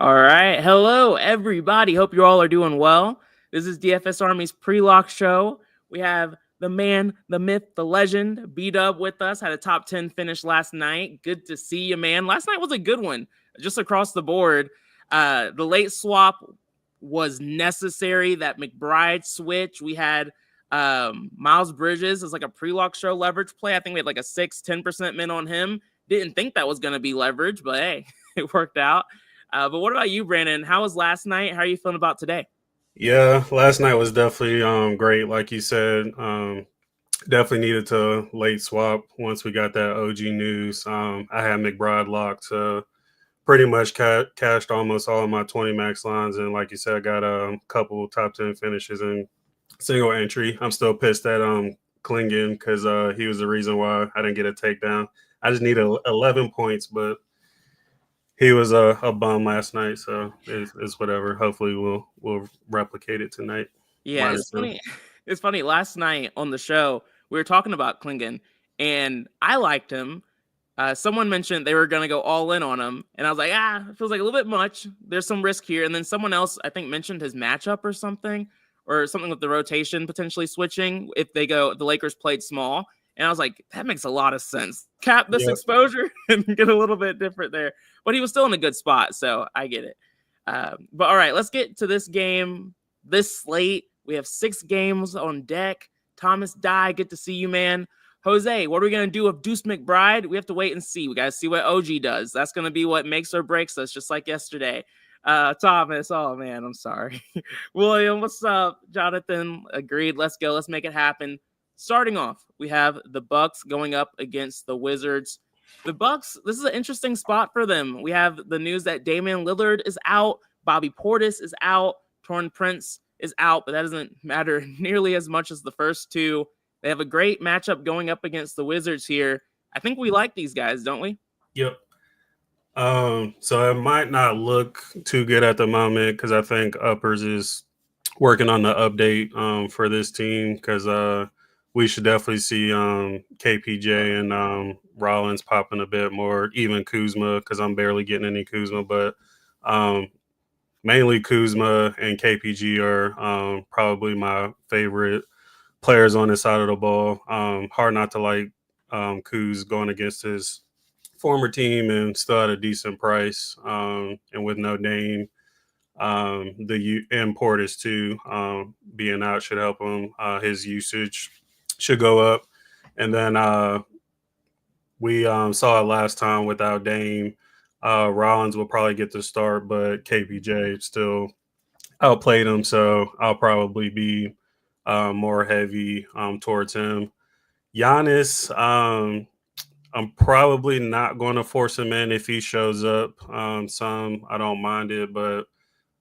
All right. Hello, everybody. Hope you all are doing well. This is DFS Army's pre-lock show. We have the man, the myth, the legend, B-Dub with us. Had a top 10 finish last night. Good to see you, man. Last night was a good one, just across the board. The late swap was necessary. That McBride switch. We had Miles Bridges as like a pre-lock show leverage play. I think we had like a 10% min on him. Didn't think that was going to be leverage, but hey, it worked out. But what about you, Brandon? How was last night? How are you feeling about today? Yeah, last night was definitely great. Like you said, definitely needed to late swap once we got that OG news. I had McBride locked, so pretty much cashed almost all of my 20 max lines. And like you said, I got a couple top 10 finishes in single entry. I'm still pissed at Klingon because he was the reason why I didn't get a takedown. I just needed 11 points, but he was a bum last night, so it's whatever. Hopefully, we'll replicate it tonight. Yeah, it's Minus him. funny. It's funny. Last night on the show, we were talking about Klingon, and I liked him. Someone mentioned they were going to go all in on him, and I was like, it feels like a little bit much. There's some risk here. And then someone else, I think, mentioned his matchup or something with the rotation potentially switching if the Lakers played small. And I was like, that makes a lot of sense. Cap this Yep. exposure and get a little bit different there. But he was still in a good spot, so I get it. But all right, let's get to this game, this slate. We have 6 games on deck. Thomas Dye, good to see you, man. Jose, what are we going to do with Deuce McBride? We have to wait and see. We got to see what OG does. That's going to be what makes or breaks us, just like yesterday. Thomas, oh, man, I'm sorry. William, what's up? Jonathan, agreed. Let's go. Let's make it happen. Starting off, we have the Bucks going up against the Wizards. The Bucks, this is an interesting spot for them. We have the news that Damian Lillard is out, Bobby Portis is out, Torrey Prince is out, but that doesn't matter nearly as much as the first two. They have a great matchup going up against the Wizards here. I think we like these guys, don't we? Yep. So it might not look too good at the moment because I think Uppers is working on the update for this team because we should definitely see KPJ and Rollins popping a bit more, even Kuzma because I'm barely getting any Kuzma, but mainly Kuzma and KPG are probably my favorite players on this side of the ball. Hard not to like Kuz going against his former team and still at a decent price. And with no Dame, and Portis too, being out should help him. His usage should go up. And then we saw it last time without Dame. Rollins will probably get the start, but KPJ still outplayed him, so I'll probably be more heavy towards him. Giannis, I'm probably not going to force him in if he shows up. Some I don't mind it, but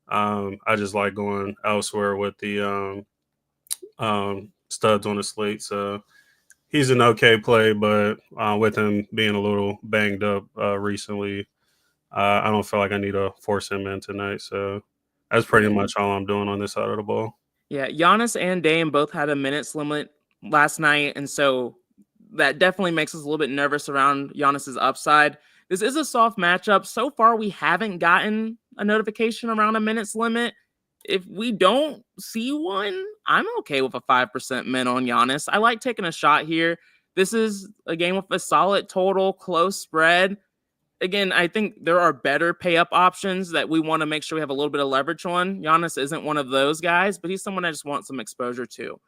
I just like going elsewhere with the studs on the slate. So he's an okay play, but with him being a little banged up recently, I don't feel like I need to force him in tonight. So that's pretty much all I'm doing on this side of the ball. Yeah, Giannis and Dame both had a minutes limit last night, and so that definitely makes us a little bit nervous around Giannis's upside. This is a soft matchup. So far, we haven't gotten a notification around a minutes limit. If we don't see one, I'm okay with a 5% min on Giannis. I like taking a shot here. This is a game with a solid total, close spread. Again, I think there are better pay up options that we want to make sure we have a little bit of leverage on. Giannis isn't one of those guys, but he's someone I just want some exposure to.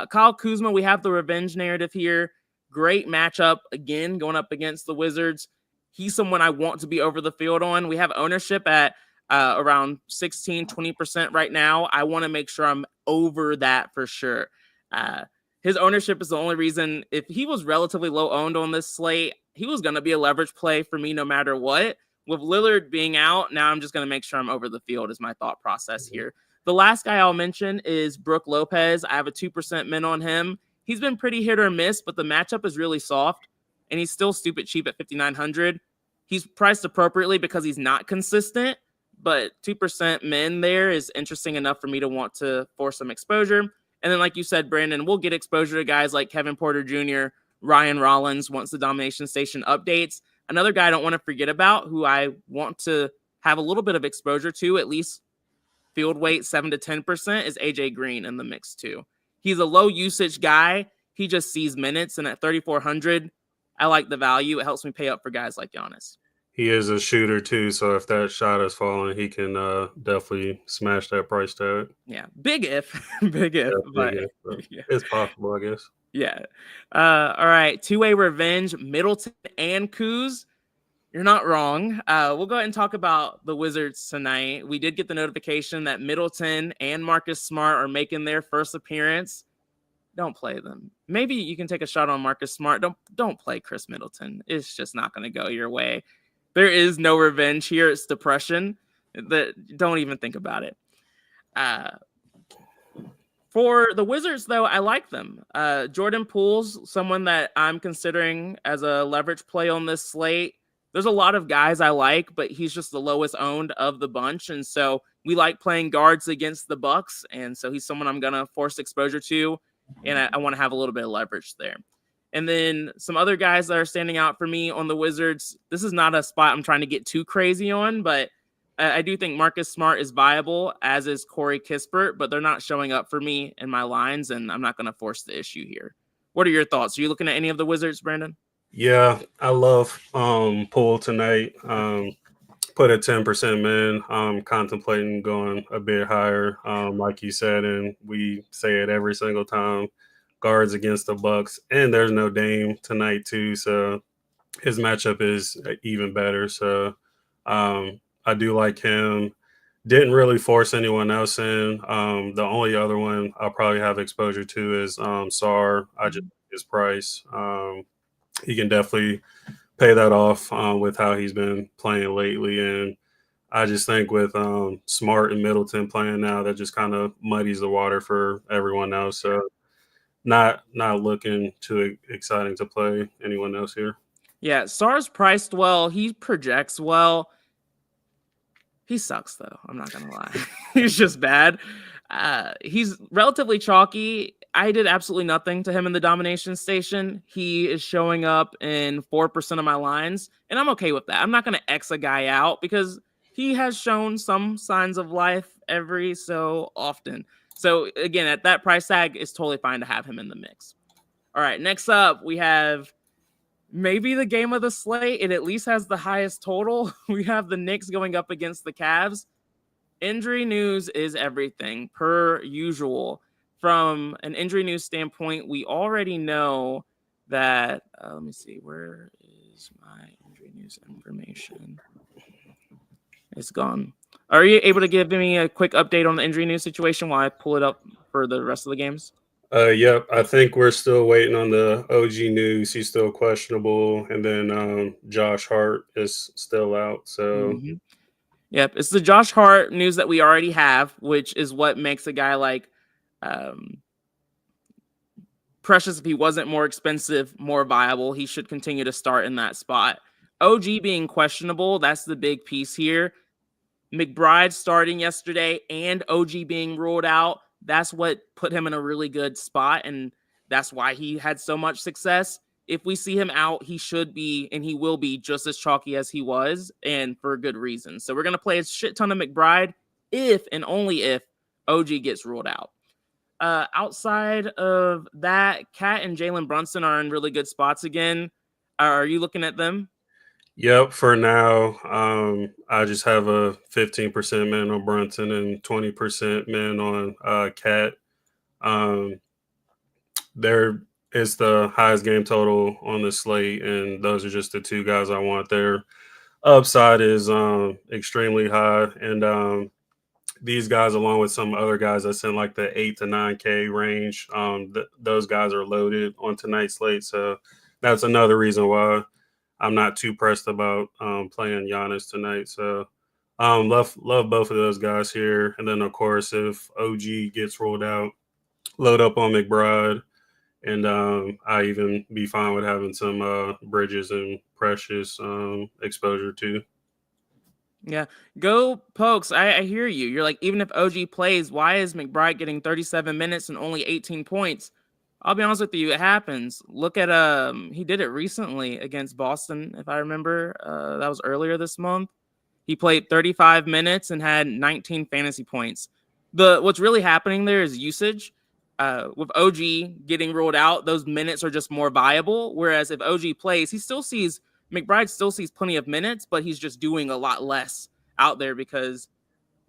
Kyle Kuzma, we have the revenge narrative here. Great matchup, again, going up against the Wizards. He's someone I want to be over the field on. We have ownership at around 16-20% right now. I want to make sure I'm over that for sure. His ownership is the only reason. If he was relatively low owned on this slate, he was going to be a leverage play for me no matter what. With Lillard being out, now I'm just going to make sure I'm over the field is my thought process here. The last guy I'll mention is Brook Lopez. I have a 2% min on him. He's been pretty hit or miss, but the matchup is really soft, and he's still stupid cheap at 5,900. He's priced appropriately because he's not consistent, but 2% min there is interesting enough for me to want to force some exposure. And then, like you said, Brandon, we'll get exposure to guys like Kevin Porter Jr., Ryan Rollins once the Domination Station updates. Another guy I don't want to forget about who I want to have a little bit of exposure to, at least field weight 7 to 10%, is AJ Green in the mix too. He's a low usage guy. He just sees minutes, and at 3,400, I like the value. It helps me pay up for guys like Giannis. He is a shooter too, so if that shot is falling, he can definitely smash that price tag. Yeah, big if, big if, but yeah. It's possible, I guess. Yeah. All right, two-way revenge, Middleton and Kuz. You're not wrong. We'll go ahead and talk about the Wizards tonight. We did get the notification that Middleton and Marcus Smart are making their first appearance. Don't play them. Maybe you can take a shot on Marcus Smart. Don't play Chris Middleton. It's just not going to go your way. There is no revenge here. It's depression. Don't even think about it. For the Wizards, though, I like them. Jordan Poole's someone that I'm considering as a leverage play on this slate. There's a lot of guys I like, but he's just the lowest owned of the bunch. And so we like playing guards against the Bucks. And so he's someone I'm going to force exposure to. And I want to have a little bit of leverage there. And then some other guys that are standing out for me on the Wizards. This is not a spot I'm trying to get too crazy on, but I do think Marcus Smart is viable, as is Corey Kispert, but they're not showing up for me in my lines, and I'm not going to force the issue here. What are your thoughts? Are you looking at any of the Wizards, Brandon? Yeah, I love Poole tonight. Put a 10% man. Contemplating going a bit higher, like you said, and we say it every single time. Guards against the Bucks, and there's no Dame tonight too, so his matchup is even better. So I do like him. Didn't really force anyone else in. The only other one I'll probably have exposure to is Sar. I just his price. He can definitely pay that off with how he's been playing lately. And I just think with Smart and Middleton playing now, that just kind of muddies the water for everyone else. So not looking too exciting to play anyone else here. Yeah, Sar's priced well. He projects well. He sucks, though. I'm not going to lie. He's just bad. He's relatively chalky. I did absolutely nothing to him in the domination station. He is showing up in 4% of my lines, and I'm okay with that. I'm not going to X a guy out because he has shown some signs of life every so often. So, again, at that price tag, it's totally fine to have him in the mix. All right, next up, we have maybe the game of the slate. It at least has the highest total. We have the Knicks going up against the Cavs. Injury news is everything, per usual. From an injury news standpoint, we already know that, let me see, where is my injury news information? It's gone. Are you able to give me a quick update on the injury news situation while I pull it up for the rest of the games? Yep, I think we're still waiting on the OG news. He's still questionable, and then Josh Hart is still out. So, Yep, it's the Josh Hart news that we already have, which is what makes a guy like Precious, if he wasn't more expensive, more viable. He should continue to start in that spot. OG being questionable, that's the big piece here. McBride starting yesterday and OG being ruled out. That's what put him in a really good spot, and that's why he had so much success. If we see him out, he should be, and he will be, just as chalky as he was, and for a good reason. So we're going to play a shit ton of McBride if and only if OG gets ruled out. Outside of that, Cat and Jalen Brunson are in really good spots again. Are you looking at them? Yep, for now, I just have a 15% min on Brunson and 20% min on Cat. There is the highest game total on the slate, and those are just the two guys I want there. Upside is extremely high, and these guys, along with some other guys that's in like the 8 to 9K range, those guys are loaded on tonight's slate. So that's another reason why I'm not too pressed about playing Giannis tonight. So love both of those guys here. And then, of course, if OG gets rolled out, load up on McBride. And I even be fine with having some Bridges and Precious exposure too. Yeah, go Pokes. I hear you. You're like, even if OG plays, why is McBride getting 37 minutes and only 18 points? I'll be honest with you, it happens. Look at he did it recently against Boston, if I remember. That was earlier this month. He played 35 minutes and had 19 fantasy points. What's really happening there is usage. With OG getting ruled out, those minutes are just more viable. Whereas if OG plays, McBride still sees plenty of minutes, but he's just doing a lot less out there because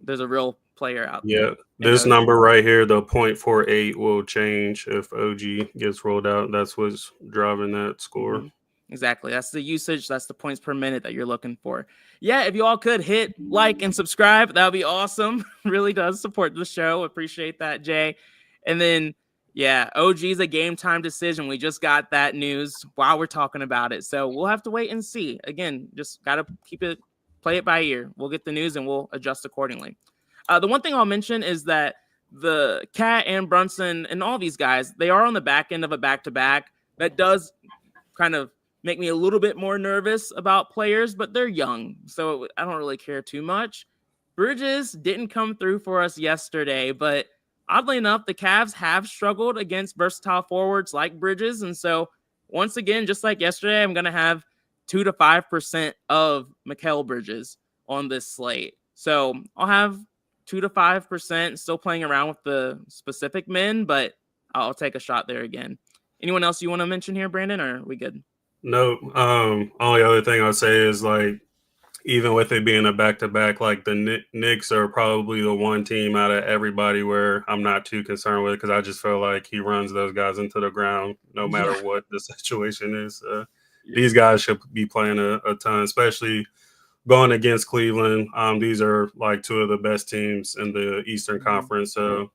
there's a real player out there. Yeah, this number right here, the 0.48, will change if OG gets rolled out. That's what's driving that score. Mm-hmm. Exactly. That's the usage. That's the points per minute that you're looking for. Yeah, if you all could hit like and subscribe, that would be awesome. Really does support the show. Appreciate that, Jay. And then, yeah, OG's a game time decision. We just got that news while we're talking about it. So we'll have to wait and see. Again, just got to play it by ear. We'll get the news and we'll adjust accordingly. The one thing I'll mention is that the Cat and Brunson and all these guys, they are on the back end of a back-to-back. That does kind of make me a little bit more nervous about players, but they're young, so I don't really care too much. Bridges didn't come through for us yesterday, but oddly enough, the Cavs have struggled against versatile forwards like Bridges, and so once again, just like yesterday, I'm going to have 2 to 5% of Mikal Bridges on this slate. So I'll have 2 to 5%, still playing around with the specific men, but I'll take a shot there again. Anyone else you want to mention here, Brandon, or are we good? No, only other thing I'll say is, like, even with it being a back-to-back, like, the Knicks are probably the one team out of everybody where I'm not too concerned with, because I just feel like he runs those guys into the ground no matter what the situation is. These guys should be playing a ton, especially going against Cleveland. These are like two of the best teams in the Eastern Conference, so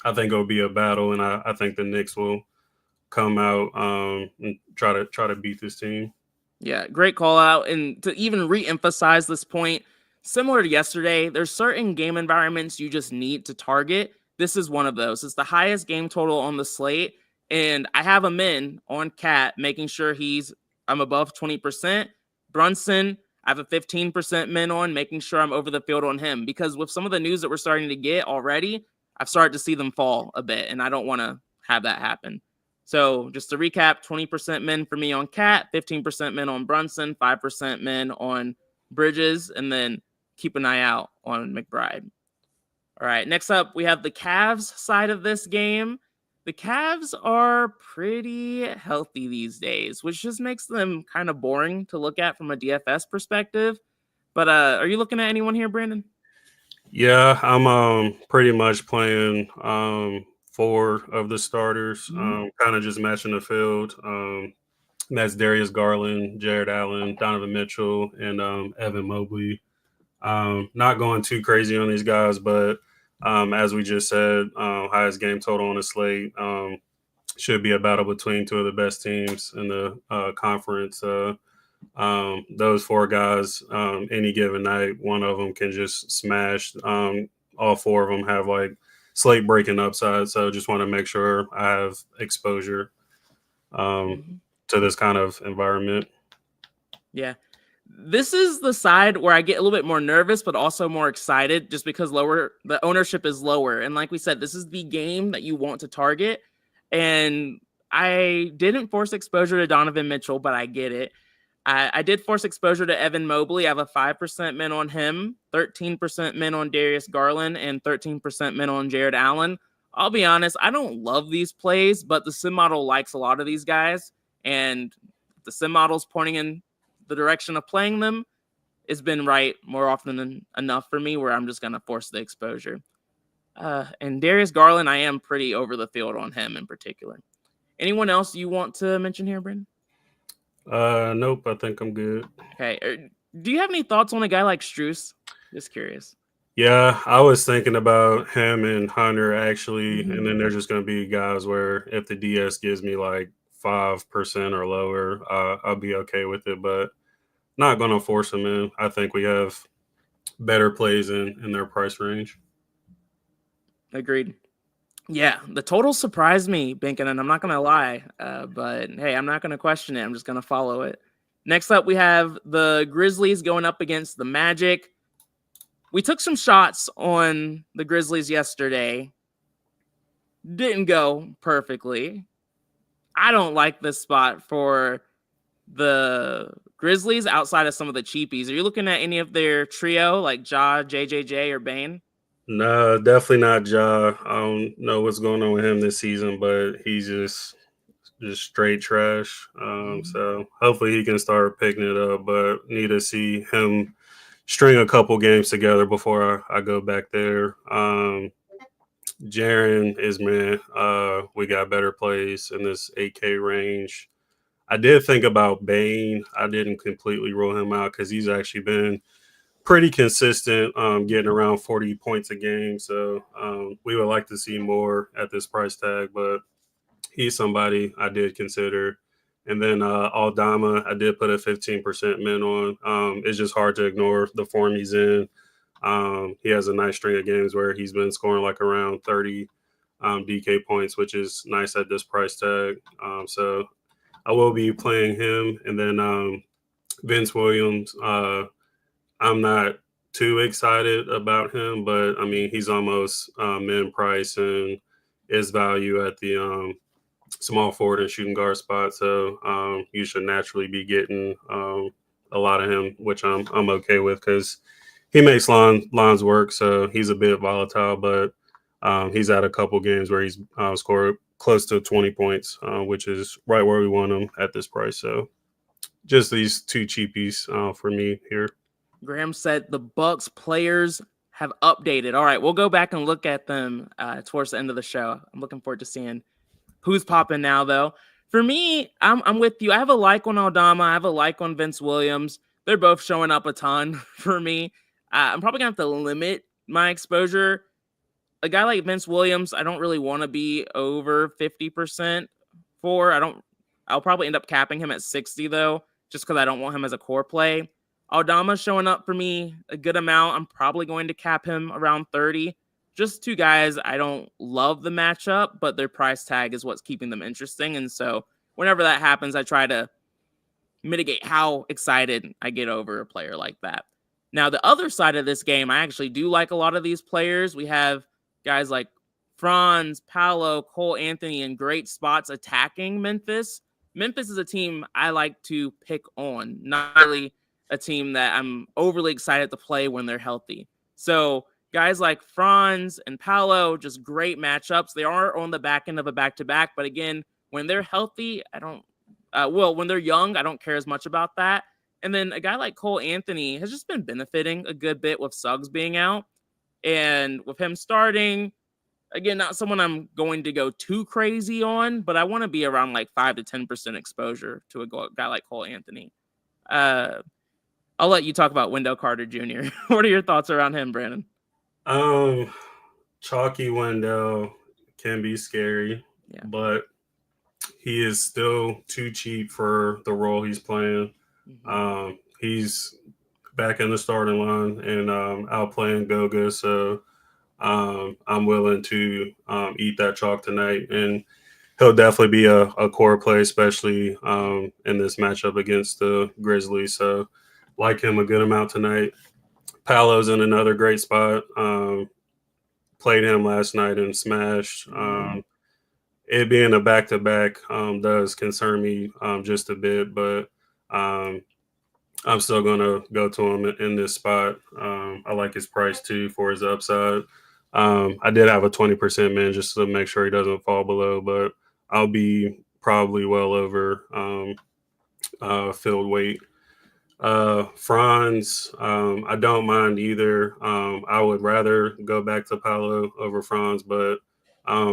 I think it'll be a battle, and I think the Knicks will come out and try to beat this team. Yeah, great call out. And to even re-emphasize this point, similar to yesterday, there's certain game environments you just need to target. This is one of those. It's the highest game total on the slate, and I have him in on Cat, making sure I'm above 20%. Brunson, I have a 15% min on, making sure I'm over the field on him, because with some of the news that we're starting to get already, I've started to see them fall a bit, and I don't want to have that happen. So just to recap, 20% min for me on Cat, 15% min on Brunson, 5% min on Bridges, and then keep an eye out on McBride. All right, next up, we have the Cavs side of this game. The Cavs are pretty healthy these days, which just makes them kind of boring to look at from a DFS perspective. But are you looking at anyone here, Brandon? Yeah, I'm pretty much playing 4 of the starters, kind of just matching the field. That's Darius Garland, Jared Allen, Donovan Mitchell, and Evan Mobley. Not going too crazy on these guys, but as we just said, highest game total on the slate. Should be a battle between two of the best teams in the conference. Those 4 guys, any given night, one of them can just smash. All 4 of them have like slate breaking upside, so just want to make sure I have exposure to this kind of environment. Yeah. This is the side where I get a little bit more nervous, but also more excited, just because the ownership is lower. And like we said, this is the game that you want to target. And I didn't force exposure to Donovan Mitchell, but I get it. I did force exposure to Evan Mobley. I have a 5% min on him, 13% min on Darius Garland, and 13% min on Jared Allen. I'll be honest, I don't love these plays, but the sim model likes a lot of these guys. And the sim model's pointing in the direction of playing them. It's been right more often than enough for me, where I'm just going to force the exposure. And Darius Garland, I am pretty over the field on him in particular. Anyone else you want to mention here, Brandon? Nope, I think I'm good. Okay. Do you have any thoughts on a guy like Strus? Just curious. Yeah, I was thinking about him and Hunter actually, and then there's just going to be guys where if the DS gives me like 5% or lower, I'll be okay with it, but not going to force them in. I think we have better plays in their price range. Agreed. Yeah, the total surprised me, Binkin, and I'm not going to lie, but hey, I'm not going to question it. I'm just going to follow it. Next up, we have the Grizzlies going up against the Magic. We took some shots on the Grizzlies yesterday. Didn't go perfectly. I don't like this spot for the Grizzlies outside of some of the cheapies. Are you looking at any of their trio like Ja, JJJ, or Bane? No, definitely not Ja. I don't know what's going on with him this season, but he's just straight trash. So hopefully he can start picking it up, but need to see him string a couple games together before I go back there. Jaren is man. We got better plays in this 8K range. I did think about Bane. I didn't completely rule him out because he's actually been pretty consistent, getting around 40 points a game. So we would like to see more at this price tag, but he's somebody I did consider. And then Aldama, I did put a 15% min on. It's just hard to ignore the form he's in. He has a nice string of games where he's been scoring like around 30 DK points, which is nice at this price tag. So I will be playing him. And then Vince Williams, I'm not too excited about him, but I mean, he's almost min price and is value at the small forward and shooting guard spot. So you should naturally be getting a lot of him, which I'm okay with because he makes lines work. So he's a bit volatile, but he's had a couple games where he's scored close to 20 points, which is right where we want him at this price. So just these two cheapies for me here. Graham said the Bucks players have updated. All right, we'll go back and look at them towards the end of the show. I'm looking forward to seeing who's popping now, though. For me, I'm with you. I have a like on Aldama. I have a like on Vince Williams. They're both showing up a ton for me. I'm probably going to have to limit my exposure. A guy like Vince Williams, I don't really want to be over 50% for. I'll probably end up capping him at 60, though, just because I don't want him as a core play. Aldama's showing up for me a good amount. I'm probably going to cap him around 30. Just two guys. I don't love the matchup, but their price tag is what's keeping them interesting. And so whenever that happens, I try to mitigate how excited I get over a player like that. Now, the other side of this game, I actually do like a lot of these players. We have guys like Franz, Paolo, Cole Anthony in great spots attacking Memphis. Memphis is a team I like to pick on, not really a team that I'm overly excited to play when they're healthy. So guys like Franz and Paolo, just great matchups. They are on the back end of a back-to-back, but again, when they're healthy, when they're young, I don't care as much about that. And then a guy like Cole Anthony has just been benefiting a good bit with Suggs being out. And with him starting, again, not someone I'm going to go too crazy on, but I want to be around like 5 to 10% exposure to a guy like Cole Anthony. I'll let you talk about Wendell Carter Jr. What are your thoughts around him, Brandon? Chalky Wendell can be scary, but he is still too cheap for the role he's playing. He's back in the starting line and out playing Goga, so I'm willing to eat that chalk tonight, and he'll definitely be a core play, especially in this matchup against the Grizzlies. So like him a good amount tonight. Paolo's in another great spot. Played him last night and smashed. It being a back-to-back does concern me just a bit, but I'm still going to go to him in this spot. I like his price, too, for his upside. I did have a 20% min just to make sure he doesn't fall below, but I'll be probably well over field weight. Franz, I don't mind either. I would rather go back to Paolo over Franz, but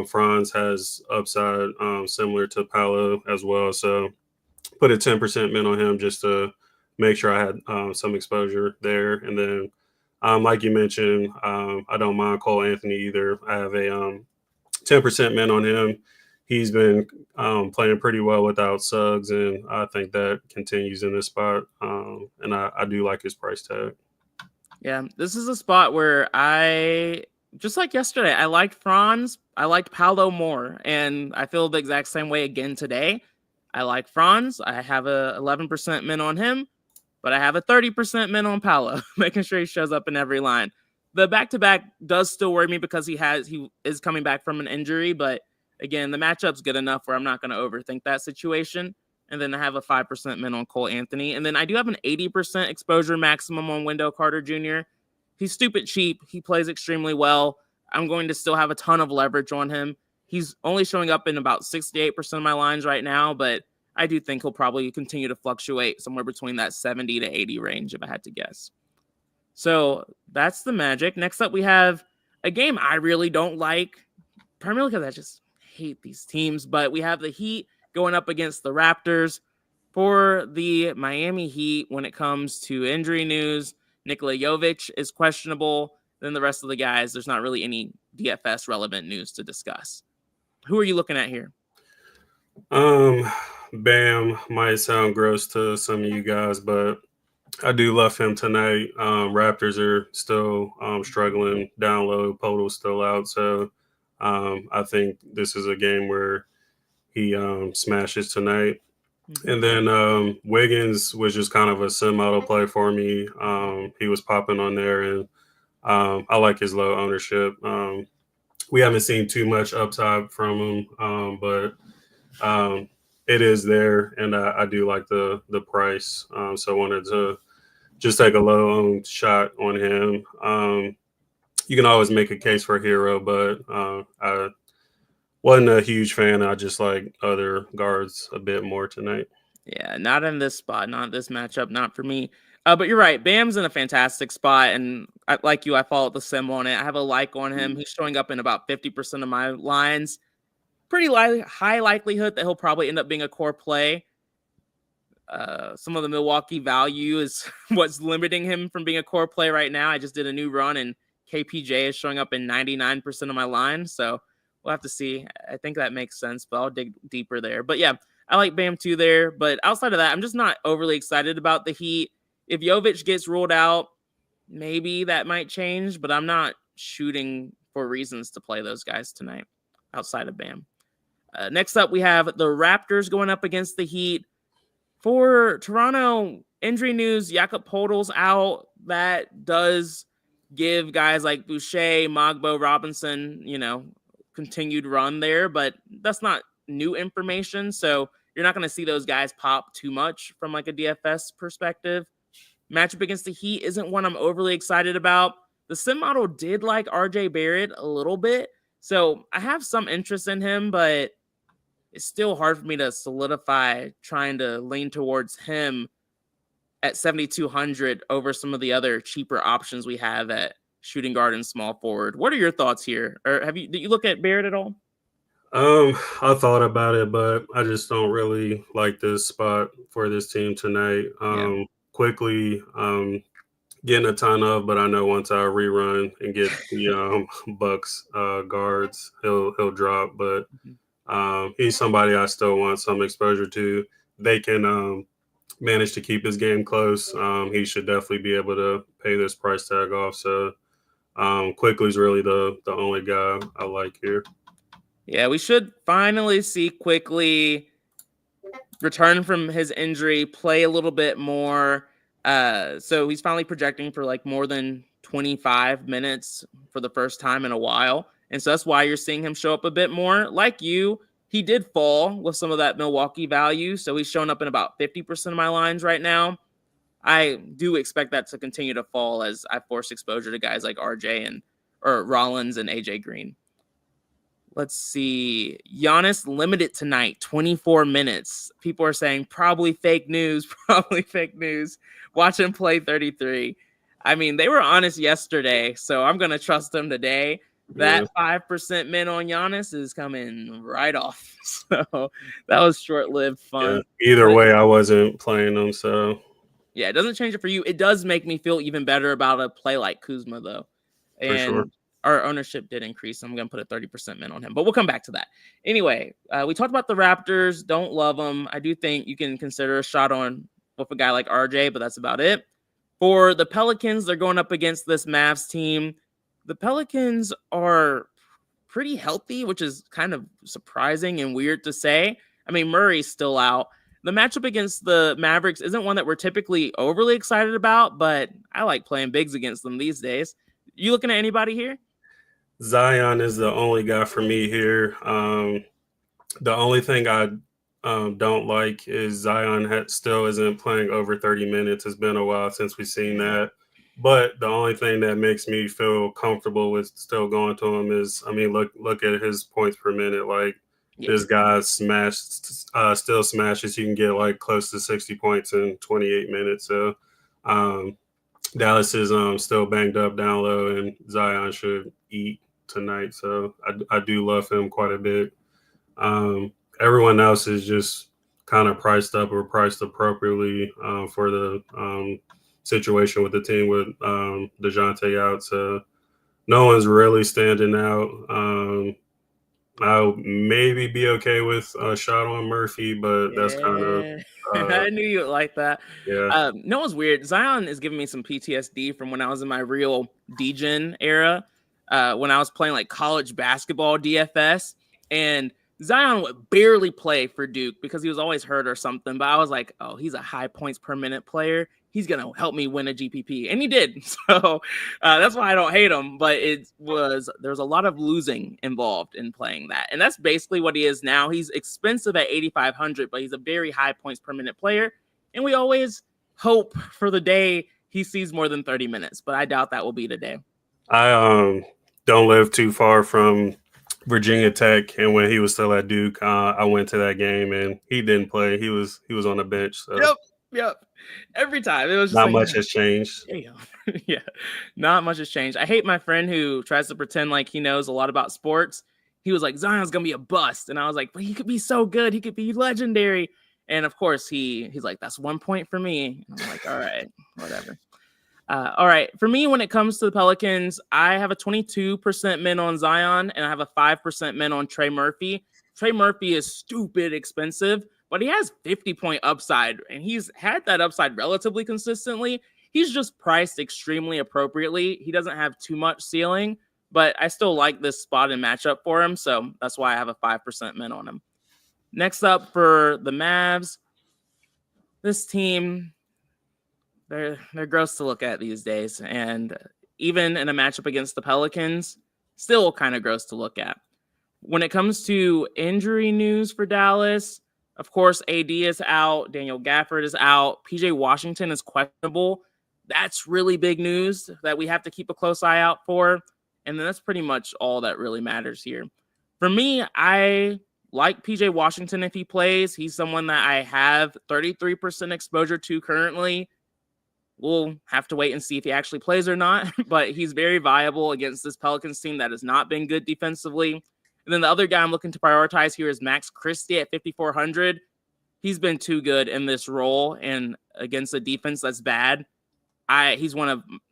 Franz has upside similar to Paolo as well. So put a 10% min on him just to make sure I had some exposure there. And then, like you mentioned, I don't mind Cole Anthony either. I have a 10% min on him. He's been playing pretty well without Suggs, and I think that continues in this spot. And I do like his price tag. Yeah, this is a spot where just like yesterday, I liked Franz. I liked Paolo more, and I feel the exact same way again today. I like Franz. I have a 11% min on him, but I have a 30% min on Paolo, making sure he shows up in every line. The back-to-back does still worry me because he is coming back from an injury, but again, the matchup's good enough where I'm not going to overthink that situation. And then I have a 5% min on Cole Anthony. And then I do have an 80% exposure maximum on Wendell Carter Jr. He's stupid cheap. He plays extremely well. I'm going to still have a ton of leverage on him. He's only showing up in about 68% of my lines right now, but I do think he'll probably continue to fluctuate somewhere between that 70 to 80 range, if I had to guess. So that's the Magic. Next up, we have a game I really don't like, primarily because I just hate these teams, but we have the Heat going up against the Raptors. For the Miami Heat, when it comes to injury news, Nikola Jovic is questionable. Then the rest of the guys, there's not really any DFS relevant news to discuss. Who are you looking at here? Bam might sound gross to some of you guys, but I do love him tonight. Raptors are still struggling down low. Poeltl's still out, so I think this is a game where he smashes tonight. Mm-hmm. And then Wiggins was just kind of a semi-auto play for me. He was popping on there, and I like his low ownership. We haven't seen too much upside from him, but it is there, and I do like the price. So I wanted to just take a low shot on him. You can always make a case for Hero, but I wasn't a huge fan. I just like other guards a bit more tonight. Yeah, not in this spot, not this matchup, not for me. But you're right. Bam's in a fantastic spot, and like you, I followed the sim on it. I have a like on him. He's showing up in about 50% of my lines. Pretty high likelihood that he'll probably end up being a core play. Some of the Milwaukee value is what's limiting him from being a core play right now. I just did a new run, and KPJ is showing up in 99% of my lines, so we'll have to see. I think that makes sense, but I'll dig deeper there. But yeah, I like Bam too there. But outside of that, I'm just not overly excited about the Heat. If Jovic gets ruled out, maybe that might change, but I'm not shooting for reasons to play those guys tonight outside of Bam. Next up, we have the Raptors going up against the Heat. For Toronto, injury news, Jakob Poeltl's out. That does give guys like Boucher, Mogbo, Robinson, continued run there, but that's not new information. So you're not going to see those guys pop too much from like a DFS perspective. Matchup against the Heat isn't one I'm overly excited about. The sim model did like RJ Barrett a little bit, so I have some interest in him, but it's still hard for me to solidify trying to lean towards him at 7,200 over some of the other cheaper options we have at shooting guard and small forward. What are your thoughts here? Or did you look at Barrett at all? I thought about it, but I just don't really like this spot for this team tonight. Quickly getting a ton of, but I know once I rerun and get the Bucks guards, he'll drop. But he's somebody I still want some exposure to. They can manage to keep his game close. He should definitely be able to pay this price tag off. So Quickly is really the only guy I like here. Yeah, we should finally see Quickly return from his injury, play a little bit more. So he's finally projecting for like more than 25 minutes for the first time in a while. And so that's why you're seeing him show up a bit more. Like you, he did fall with some of that Milwaukee value. So he's showing up in about 50% of my lines right now. I do expect that to continue to fall as I force exposure to guys like RJ or Rollins and AJ Green. Let's see. Giannis limited tonight, 24 minutes. People are saying probably fake news, probably fake news. Watch him play 33. I mean, they were honest yesterday, so I'm going to trust them today. That 5% min on Giannis is coming right off. So that was short-lived fun. Yeah, either way, I wasn't playing them, so. Yeah, it doesn't change it for you. It does make me feel even better about a play like Kuzma, though. And for sure. Our ownership did increase. I'm going to put a 30% min on him, but we'll come back to that. Anyway, we talked about the Raptors. Don't love them. I do think you can consider a shot on with a guy like RJ, but that's about it. For the Pelicans, they're going up against this Mavs team. The Pelicans are pretty healthy, which is kind of surprising and weird to say. I mean, Murray's still out. The matchup against the Mavericks isn't one that we're typically overly excited about, but I like playing bigs against them these days. You looking at anybody here? Zion is the only guy for me here. The only thing I don't like is Zion still isn't playing over 30 minutes. It's been a while since we've seen that. But the only thing that makes me feel comfortable with still going to him is, I mean, look at his points per minute. Like this guy still smashes. You can get like close to 60 points in 28 minutes. So Dallas is still banged up down low, and Zion should eat tonight. So I do love him quite a bit. Everyone else is just kind of priced up or priced appropriately for the situation with the team with DeJounte out. So no one's really standing out. I'll maybe be okay with a shot on Murphy, but that's kind of I knew you would like that. yeah. No one's weird. Zion is giving me some PTSD from when I was in my real DGen era, when I was playing like college basketball DFS, and Zion would barely play for Duke because he was always hurt or something. But I was like, oh, he's a high points per minute player. He's going to help me win a GPP. And he did. So that's why I don't hate him. But there's a lot of losing involved in playing that. And that's basically what he is now. He's expensive at 8,500, but he's a very high points per minute player. And we always hope for the day he sees more than 30 minutes. But I doubt that will be today. I don't live too far from Virginia Tech, and when he was still at Duke, I went to that game and he didn't play. He was on the bench. So. Yep. Every time it was just not much has changed. Yeah, not much has changed. I hate my friend who tries to pretend like he knows a lot about sports. He was like, Zion's gonna be a bust, and I was like, but he could be so good. He could be legendary. And of course, he's like, that's 1 point for me. And I'm like, all right, whatever. All right. For me, when it comes to the Pelicans, I have a 22% min on Zion, and I have a 5% min on Trey Murphy. Trey Murphy is stupid expensive, but he has 50-point upside, and he's had that upside relatively consistently. He's just priced extremely appropriately. He doesn't have too much ceiling, but I still like this spot and matchup for him, so that's why I have a 5% min on him. Next up for the Mavs, this team, they're gross to look at these days, and even in a matchup against the Pelicans, still kind of gross to look at. When it comes to injury news for Dallas, of course, AD is out, Daniel Gafford is out, PJ Washington is questionable. That's really big news that we have to keep a close eye out for, and then that's pretty much all that really matters here. For me, I like PJ Washington if he plays. He's someone that I have 33% exposure to currently. We'll have to wait and see if he actually plays or not, but he's very viable against this Pelicans team that has not been good defensively. And then the other guy I'm looking to prioritize here is Max Christie at 5,400. He's been too good in this role and against a defense that's bad. He's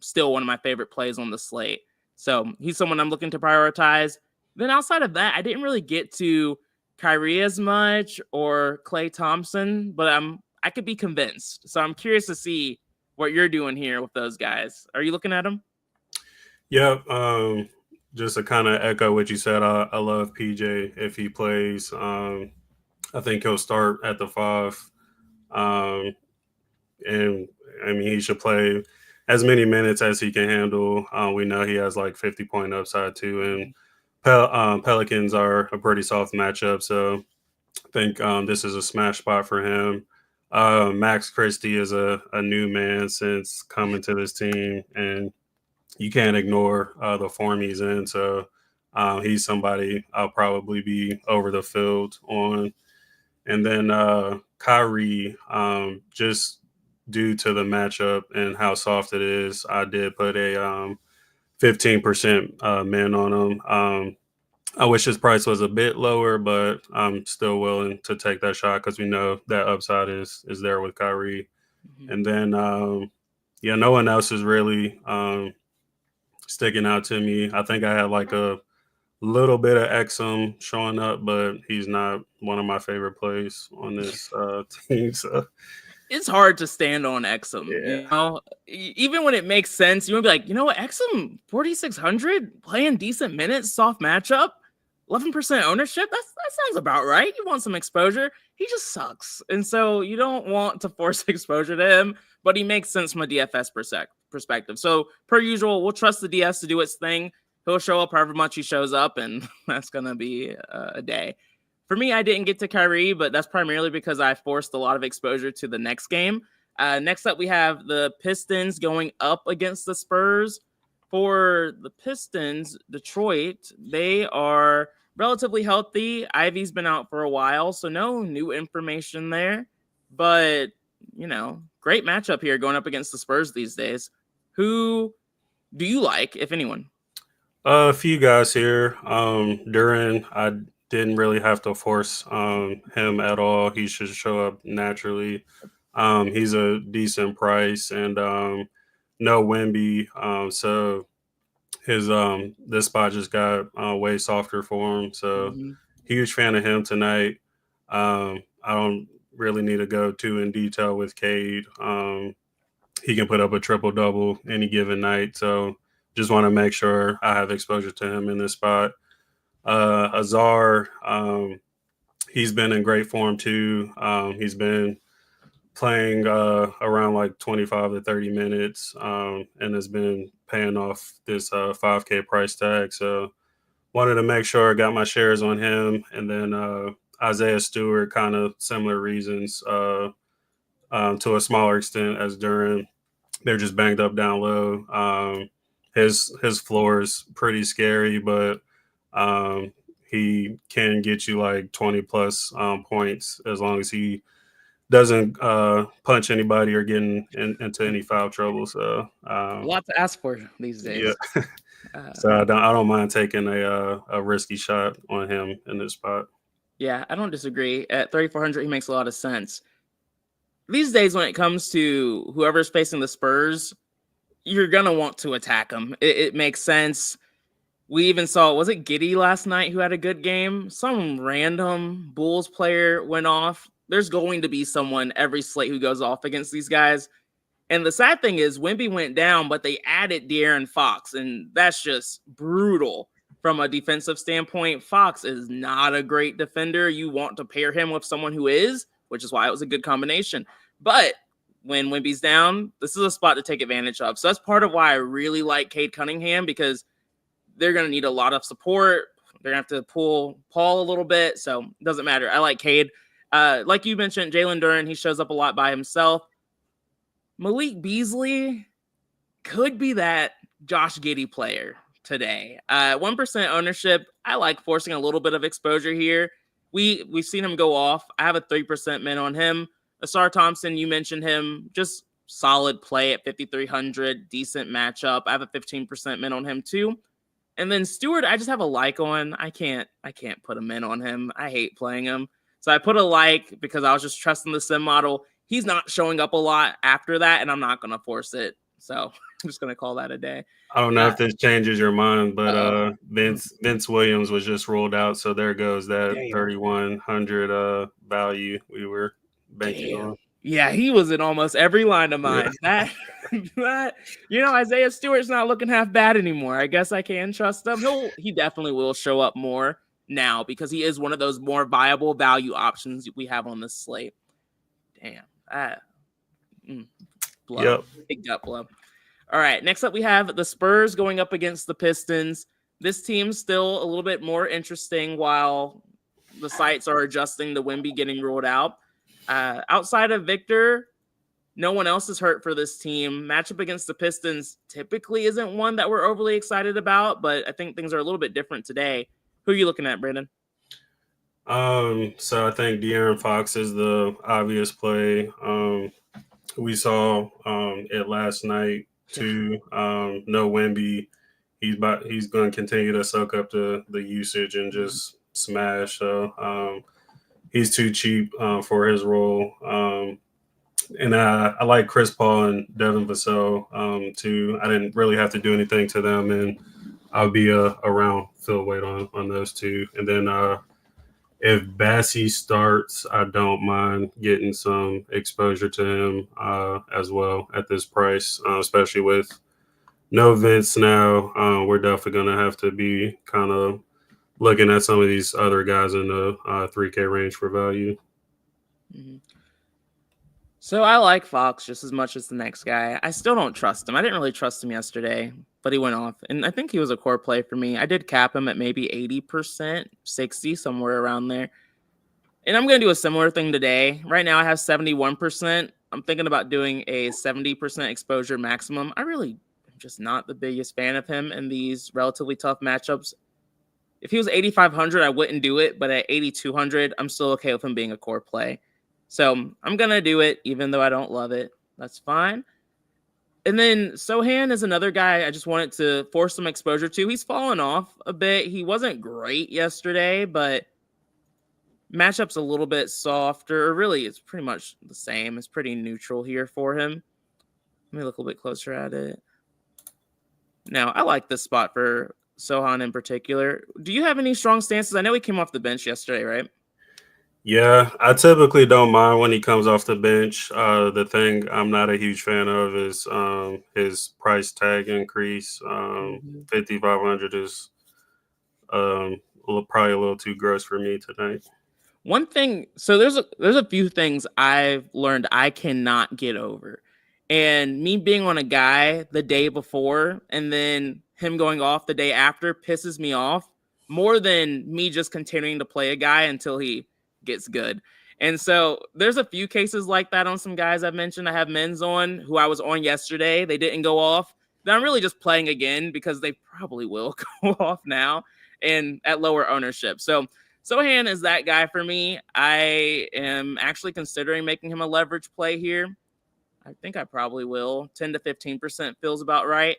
still one of my favorite plays on the slate. So he's someone I'm looking to prioritize. Then outside of that, I didn't really get to Kyrie as much or Klay Thompson, but I could be convinced. So I'm curious to see what you're doing here with those guys. Are you looking at them? Yeah. Just to kind of echo what you said, I love PJ if he plays. I think he'll start at the 5. And I mean, he should play as many minutes as he can handle. We know he has like 50-point upside too. And Pelicans are a pretty soft matchup. So I think this is a smash spot for him. Max Christie is a new man since coming to this team, and you can't ignore the form he's in. So he's somebody I'll probably be over the field on. And then Kyrie, just due to the matchup and how soft it is, I did put a 15% min on him. I wish his price was a bit lower, but I'm still willing to take that shot because we know that upside is there with Kyrie. Mm-hmm. And then, no one else is really sticking out to me. I think I had like a little bit of Exum showing up, but he's not one of my favorite plays on this team. So it's hard to stand on Exum. Yeah. You know, even when it makes sense, you would be like, you know what, Exum 4,600 playing decent minutes, soft matchup, 11% ownership. That sounds about right. You want some exposure. He just sucks, and so you don't want to force exposure to him. But he makes sense from a DFS perspective. So per usual, we'll trust the DS to do its thing. He'll show up however much he shows up, and that's gonna be a day. For me, I didn't get to Kyrie, but that's primarily because I forced a lot of exposure to the next game. Next up, we have the Pistons going up against the Spurs. For the Pistons, Detroit, they are relatively healthy. Ivy's been out for a while, so no new information there. But, great matchup here going up against the Spurs these days. Who do you like, if anyone? A few guys here. Duran, I didn't really have to force him at all. He should show up naturally. He's a decent price, and no Wemby. So his this spot just got way softer for him. So huge fan of him tonight. I don't really need to go too in detail with Cade. He can put up a triple double any given night. So just want to make sure I have exposure to him in this spot. Azar, he's been in great form too. He's been playing around like 25 to 30 minutes and has been paying off this 5K price tag. So wanted to make sure I got my shares on him. And then Isaiah Stewart, kind of similar reasons to a smaller extent as Duran. They're just banged up down low. His floor is pretty scary, but he can get you like 20 plus points as long as he doesn't punch anybody or get into any foul trouble. So a lot to ask for these days. Yeah. So I don't mind taking a risky shot on him in this spot. Yeah, I don't disagree. At 3,400, he makes a lot of sense. These days, when it comes to whoever's facing the Spurs, you're going to want to attack them. It makes sense. We even saw, was it Giddey last night who had a good game? Some random Bulls player went off. There's going to be someone every slate who goes off against these guys. And the sad thing is Wemby went down, but they added De'Aaron Fox, and that's just brutal from a defensive standpoint. Fox is not a great defender. You want to pair him with someone who is, which is why it was a good combination. But when Wemby's down, this is a spot to take advantage of. So that's part of why I really like Cade Cunningham, because they're going to need a lot of support. They're going to have to pull Paul a little bit, so it doesn't matter. I like Cade. Like you mentioned, Jalen Duren, he shows up a lot by himself. Malik Beasley could be that Josh Giddey player today. 1% ownership. I like forcing a little bit of exposure here. We've seen him go off. I have a 3% min on him. Asar Thompson, you mentioned him. Just solid play at 5,300. Decent matchup. I have a 15% min on him too. And then Stewart, I just have a like on. I can't put a min on him. I hate playing him. So I put a like because I was just trusting the sim model. He's not showing up a lot after that, and I'm not going to force it. So I'm just going to call that a day. I don't know if this changes your mind, but Vince Williams was just ruled out. So there goes that 3,100 value we were banking on. Yeah, he was in almost every line of mine. Yeah. That Isaiah Stewart's not looking half bad anymore. I guess I can trust him. He definitely will show up more now because he is one of those more viable value options we have on this slate. Damn. Blow. Yep. Big gut blow. All right. Next up, we have the Spurs going up against the Pistons. This team's still a little bit more interesting while the sites are adjusting to Wemby getting ruled out. Outside of Victor, no one else is hurt for this team. Matchup against the Pistons typically isn't one that we're overly excited about, but I think things are a little bit different today. Who are you looking at, Brandon? So I think De'Aaron Fox is the obvious play. We saw it last night too. No Wemby. He's going to continue to soak up the usage and just smash. So he's too cheap for his role. And I like Chris Paul and Devin Vassell too. I didn't really have to do anything to them, and I'll be around fill weight on those two. And then if Bassey starts, I don't mind getting some exposure to him as well at this price, especially with no Vince now. We're definitely going to have to be kind of looking at some of these other guys in the 3K range for value. Mm-hmm. So I like Fox just as much as the next guy. I still don't trust him. I didn't really trust him yesterday, but he went off. And I think he was a core play for me. I did cap him at maybe 80%, 60, somewhere around there. And I'm going to do a similar thing today. Right now I have 71%. I'm thinking about doing a 70% exposure maximum. I really am just not the biggest fan of him in these relatively tough matchups. If he was 8,500, I wouldn't do it. But at 8,200, I'm still okay with him being a core play. So I'm going to do it, even though I don't love it. That's fine. And then Sohan is another guy I just wanted to force some exposure to. He's fallen off a bit. He wasn't great yesterday, but matchup's a little bit softer. Really, it's pretty much the same. It's pretty neutral here for him. Let me look a little bit closer at it. Now, I like this spot for Sohan in particular. Do you have any strong stances? I know he came off the bench yesterday, right? Yeah, I typically don't mind when he comes off the bench. The thing I'm not a huge fan of is his price tag increase. 5,500 is probably a little too gross for me tonight. One thing, so there's a few things I've learned I cannot get over. And me being on a guy the day before and then him going off the day after pisses me off more than me just continuing to play a guy until he gets good. And so there's a few cases like that on some guys I've mentioned. I have men's on who I was on yesterday. They didn't go off. Then I'm really just playing again because they probably will go off now and at lower ownership. So Sohan is that guy for me. I am actually considering making him a leverage play here. I think I probably will. 10 to 15% feels about right.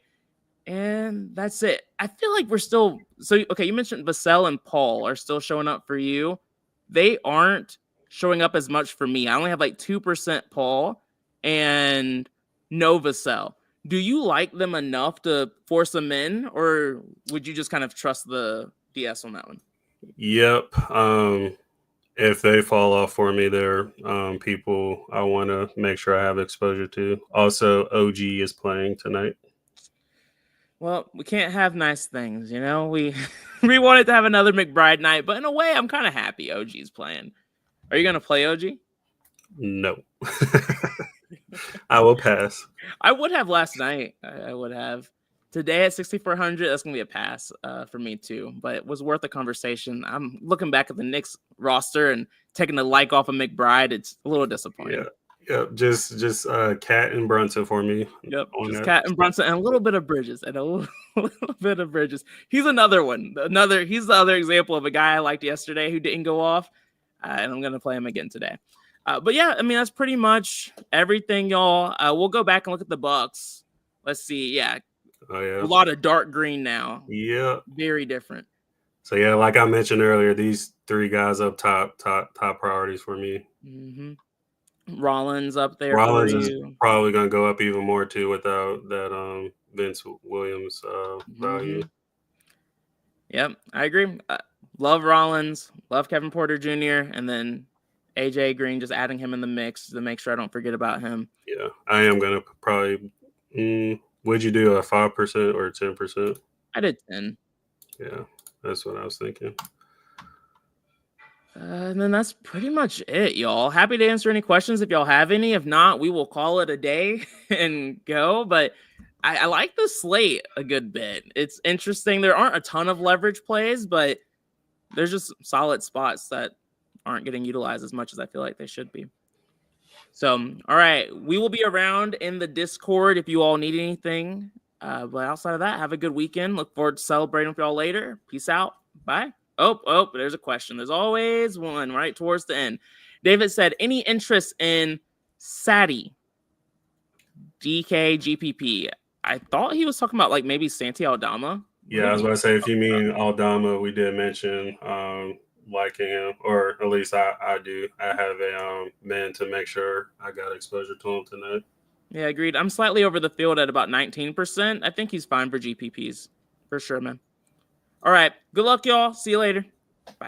And that's it. I feel like we're still... So, okay, you mentioned Vassell and Paul are still showing up for you. They aren't showing up as much for me. I only have like 2% Paul and no Vassell. Do you like them enough to force them in, or would you just kind of trust the DS on that one? Yep. If they fall off for me, they're people I want to make sure I have exposure to. Also, OG is playing tonight. Well, we can't have nice things, you know? We we wanted to have another McBride night, but in a way, I'm kind of happy OG's playing. Are you going to play OG? No. I will pass. I would have last night. I would have. Today at 6,400, that's going to be a pass for me too, but it was worth a conversation. I'm looking back at the Knicks roster and taking the like off of McBride. It's a little disappointing. Yeah. Just Cat and Brunson for me. Yep, just Cat and Brunson and a little bit of Bridges and a little bit of Bridges. He's another one. He's the other example of a guy I liked yesterday who didn't go off, and I'm going to play him again today. But yeah, I mean, that's pretty much everything, y'all. We'll go back and look at the Bucks. Let's see. Yeah. Oh, yeah. A lot of dark green now. Yeah. Very different. So, yeah, like I mentioned earlier, these three guys up top priorities for me. Mm-hmm. Rollins up there. Rollins is probably going to go up even more, too, without that Vince Williams value. Yep, I agree. Love Rollins. Love Kevin Porter Jr. And then AJ Green, just adding him in the mix to make sure I don't forget about him. Yeah, I am going to probably would you do a 5% or 10%? I did 10. Yeah, that's what I was thinking. And then that's pretty much it, y'all. Happy to answer any questions if y'all have any. If not, we will call it a day and go. But I like the slate a good bit. It's interesting. There aren't a ton of leverage plays, but there's just solid spots that aren't getting utilized as much as I feel like they should be. So, all right, we will be around in the Discord if you all need anything. But outside of that, have a good weekend. Look forward to celebrating with y'all later. Peace out. Bye. Oh, there's a question. There's always one right towards the end. David said, any interest in Sadie, DK, GPP? I thought he was talking about like maybe Santi Aldama. Yeah, I was going to say, if you mean Aldama, we did mention liking him, or at least I do. I have a man to make sure I got exposure to him tonight. Yeah, agreed. I'm slightly over the field at about 19%. I think he's fine for GPPs. For sure, man. All right. Good luck, y'all. See you later. Bye.